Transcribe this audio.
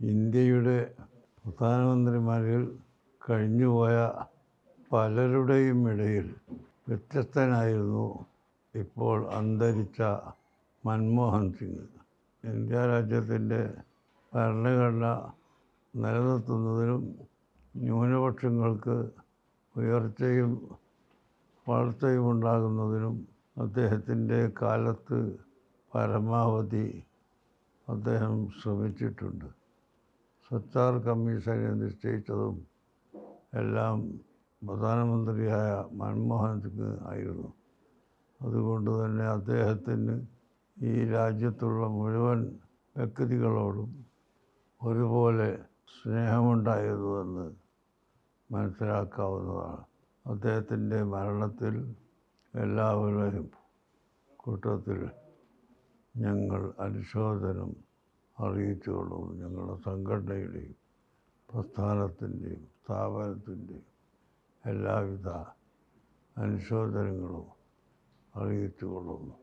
ഇന്ത്യയുടെ പ്രധാനമന്ത്രിമാരിൽ കഴിഞ്ഞുപോയ പലരുടെയും ഇടയിൽ വ്യത്യസ്തനായിരുന്നു ഇപ്പോൾ അന്തരിച്ച മൻമോഹൻ സിംഗ്. ഇന്ത്യ രാജ്യത്തിൻ്റെ ഭരണഘടന നിലനിർത്തുന്നതിനും ന്യൂനപക്ഷങ്ങൾക്ക് ഉയർച്ചയും വളർച്ചയും ഉണ്ടാകുന്നതിനും അദ്ദേഹത്തിൻ്റെ കാലത്ത് പരമാവധി അദ്ദേഹം ശ്രമിച്ചിട്ടുണ്ട്. സച്ചാർ കമ്മീഷനെ നിശ്ചയിച്ചതും എല്ലാം പ്രധാനമന്ത്രിയായ മൻമോഹൻ സിംഗ് ആയിരുന്നു. അതുകൊണ്ട് തന്നെ അദ്ദേഹത്തിന് ഈ രാജ്യത്തുള്ള മുഴുവൻ വ്യക്തികളോടും ഒരുപോലെ സ്നേഹമുണ്ടായിരുന്നുവെന്ന് മനസ്സിലാക്കാവുന്നതാണ്. അദ്ദേഹത്തിൻ്റെ മരണത്തിൽ എല്ലാവരുടെയും കൂട്ടത്തിൽ ഞങ്ങൾ അനുശോചനം അറിയിച്ചുകൊള്ളുന്നു. ഞങ്ങളുടെ സംഘടനയുടെയും പ്രസ്ഥാനത്തിൻ്റെയും സ്ഥാപനത്തിൻ്റെയും എല്ലാവിധ അനുശോചനങ്ങളും അറിയിച്ചുകൊള്ളുന്നു.